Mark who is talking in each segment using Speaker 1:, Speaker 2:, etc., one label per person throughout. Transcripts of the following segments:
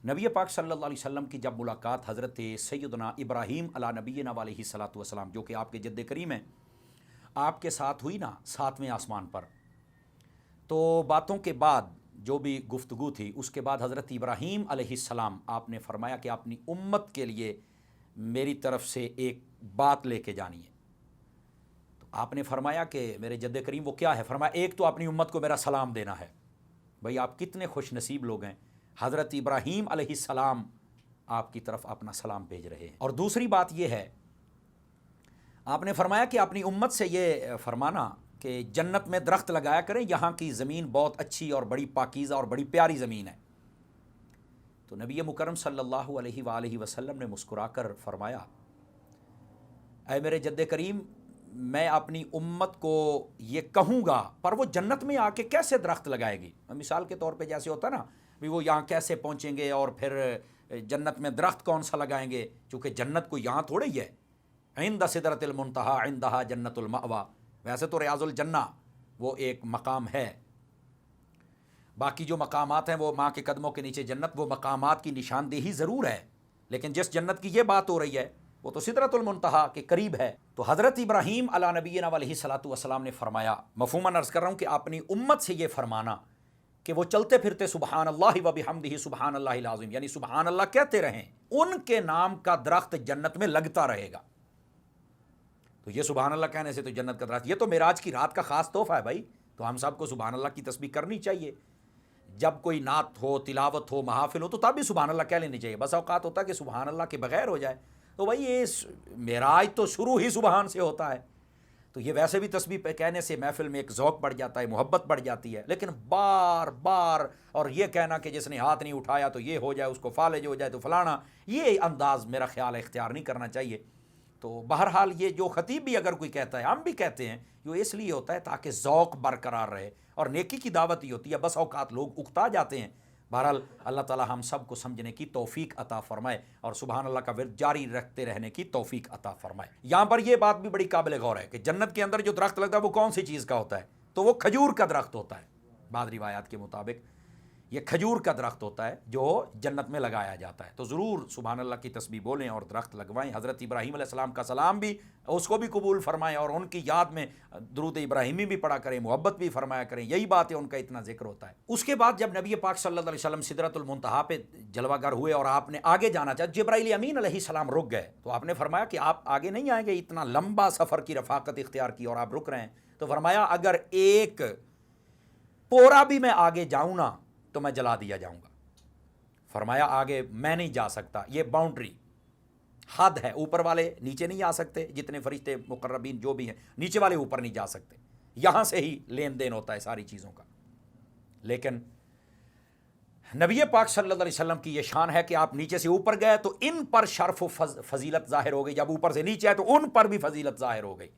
Speaker 1: نبی پاک صلی اللہ علیہ وسلم کی جب ملاقات حضرت سیدنا ابراہیم علی نبینا علیہ الصلوۃ والسلام جو کہ آپ کے جد کریم ہیں آپ کے ساتھ ہوئی نا 7ویں آسمان پر، تو باتوں کے بعد جو بھی گفتگو تھی اس کے بعد حضرت ابراہیم علیہ السلام آپ نے فرمایا کہ اپنی امت کے لیے میری طرف سے ایک بات لے کے جانی ہے۔ تو آپ نے فرمایا کہ میرے جد کریم وہ کیا ہے؟ فرمایا ایک تو اپنی امت کو میرا سلام دینا ہے۔ بھئی آپ کتنے خوش نصیب لوگ ہیں، حضرت ابراہیم علیہ السلام آپ کی طرف اپنا سلام بھیج رہے ہیں۔ اور دوسری بات یہ ہے، آپ نے فرمایا کہ اپنی امت سے یہ فرمانا کہ جنت میں درخت لگایا کریں، یہاں کی زمین بہت اچھی اور بڑی پاکیزہ اور بڑی پیاری زمین ہے۔ تو نبی مکرم صلی اللہ علیہ وآلہ وسلم نے مسکرا کر فرمایا، اے میرے جد کریم، میں اپنی امت کو یہ کہوں گا پر وہ جنت میں آ کے کیسے درخت لگائے گی؟ مثال کے طور پہ جیسے ہوتا نا بھی وہ یہاں کیسے پہنچیں گے اور پھر جنت میں درخت کون سا لگائیں گے، چونکہ جنت کو یہاں تھوڑے ہی ہے، عند سدرۃ المنتہا عندہا جنت المأویٰ، ویسے تو ریاض الجنہ وہ ایک مقام ہے، باقی جو مقامات ہیں وہ ماں کے قدموں کے نیچے جنت، وہ مقامات کی نشاندہی ضرور ہے، لیکن جس جنت کی یہ بات ہو رہی ہے وہ تو سدرۃ المنتہا کے قریب ہے۔ تو حضرت ابراہیم علی نبینا علیہ الصلوۃ والسلام نے فرمایا، مفہوماً عرض کر رہا ہوں کہ اپنی امت سے یہ فرمانا کہ وہ چلتے پھرتے سبحان اللہ و بحمدہ سبحان اللہ العظیم، یعنی سبحان اللہ کہتے رہیں، ان کے نام کا درخت جنت میں لگتا رہے گا۔ تو یہ سبحان اللہ کہنے سے تو جنت کا درخت، یہ تو معراج کی رات کا خاص تحفہ ہے بھائی، تو ہم سب کو سبحان اللہ کی تسبیح کرنی چاہیے۔ جب کوئی نعت ہو، تلاوت ہو، محافل ہو تو تب بھی سبحان اللہ کہہ لینی چاہیے۔ بس اوقات ہوتا ہے کہ سبحان اللہ کے بغیر ہو جائے، تو بھائی یہ معراج تو شروع ہی سبحان سے ہوتا ہے، تو یہ ویسے بھی تسبیح پہ کہنے سے محفل میں ایک ذوق بڑھ جاتا ہے، محبت بڑھ جاتی ہے، لیکن بار بار اور یہ کہنا کہ جس نے ہاتھ نہیں اٹھایا تو یہ ہو جائے، اس کو فالج ہو جائے تو فلانا، یہ انداز میرا خیال ہے اختیار نہیں کرنا چاہیے۔ تو بہرحال یہ جو خطیب بھی اگر کوئی کہتا ہے، ہم بھی کہتے ہیں، یہ اس لیے ہوتا ہے تاکہ ذوق برقرار رہے، اور نیکی کی دعوت ہی ہوتی ہے، بس اوقات لوگ اکتا جاتے ہیں۔ بہرحال اللہ تعالی ہم سب کو سمجھنے کی توفیق عطا فرمائے اور سبحان اللہ کا ورد جاری رکھتے رہنے کی توفیق عطا فرمائے۔ یہاں پر یہ بات بھی بڑی قابل غور ہے کہ جنت کے اندر جو درخت لگتا ہے وہ کون سی چیز کا ہوتا ہے؟ تو وہ کھجور کا درخت ہوتا ہے، بعض روایات کے مطابق یہ کھجور کا درخت ہوتا ہے جو جنت میں لگایا جاتا ہے۔ تو ضرور سبحان اللہ کی تسبیح بولیں اور درخت لگوائیں۔ حضرت ابراہیم علیہ السلام کا سلام بھی اس کو بھی قبول فرمائیں اور ان کی یاد میں درود ابراہیمی بھی پڑھا کریں، محبت بھی فرمایا کریں، یہی بات ہے، ان کا اتنا ذکر ہوتا ہے۔ اس کے بعد جب نبی پاک صلی اللہ علیہ وسلم سدرۃ المنتہا پہ جلوہ گر ہوئے اور آپ نے آگے جانا چاہا، جبرائیل امین علیہ السلام رک گئے، تو آپ نے فرمایا کہ آپ آگے نہیں آئیں گے، اتنا لمبا سفر کی رفاقت اختیار کی اور آپ رک رہے ہیں، تو فرمایا اگر ایک پورا بھی میں آگے جاؤں نا تو میں جلا دیا جاؤں گا۔ فرمایا آگے میں نہیں جا سکتا، یہ باؤنڈری حد ہے، اوپر والے نیچے نہیں آ سکتے، جتنے فرشتے مقربین جو بھی ہیں نیچے والے اوپر نہیں جا سکتے، یہاں سے ہی لین دین ہوتا ہے ساری چیزوں کا۔ لیکن نبی پاک صلی اللہ علیہ وسلم کی یہ شان ہے کہ آپ نیچے سے اوپر گئے تو ان پر شرف و فضیلت ظاہر ہو گئی، جب اوپر سے نیچے آئے تو ان پر بھی فضیلت ظاہر ہو گئی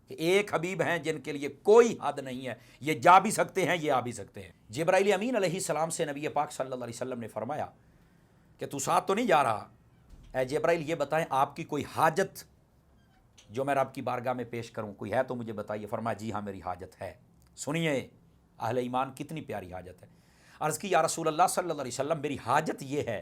Speaker 1: کہ ایک حبیب ہیں جن کے لیے کوئی حد نہیں ہے، یہ جا بھی سکتے ہیں، یہ آ بھی سکتے ہیں۔ جبرائیل امین علیہ السلام سے نبی پاک صلی اللہ علیہ وسلم نے فرمایا کہ تو ساتھ تو نہیں جا رہا، اے جبرائیل یہ بتائیں آپ کی کوئی حاجت جو میں رب کی بارگاہ میں پیش کروں، کوئی ہے تو مجھے بتائیے۔ فرمایا جی ہاں میری حاجت ہے۔ سنیے اہل ایمان کتنی پیاری حاجت ہے۔ عرض کی یا رسول اللہ صلی اللہ علیہ وسلم میری حاجت یہ ہے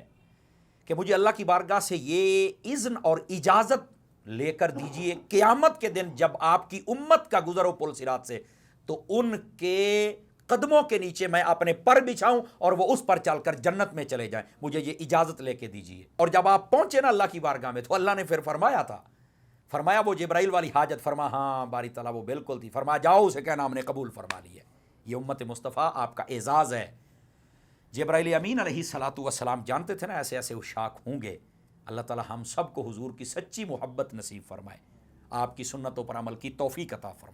Speaker 1: کہ مجھے اللہ کی بارگاہ سے یہ اذن اور اجازت لے کر دیجئے، قیامت کے دن جب آپ کی امت کا گزرو پل صراط سے تو ان کے قدموں کے نیچے میں اپنے پر بچھاؤں اور وہ اس پر چل کر جنت میں چلے جائیں، مجھے یہ اجازت لے کے دیجئے۔ اور جب آپ پہنچے نا اللہ کی بارگاہ میں تو اللہ نے پھر فرمایا تھا، فرمایا وہ جبرائیل والی حاجت، فرمایا ہاں باری تعالیٰ وہ بالکل تھی، فرمایا جاؤ اسے کہنا ہم نے قبول فرما لی ہے۔ یہ امت مصطفیٰ آپ کا اعزاز ہے۔ جبرائیل امین علیہ الصلوۃ والسلام جانتے تھے نا ایسے ایسے عشاق ہوں گے۔ اللہ تعالیٰ ہم سب کو حضور کی سچی محبت نصیب فرمائے، آپ کی سنتوں پر عمل کی توفیق عطا فرمائے۔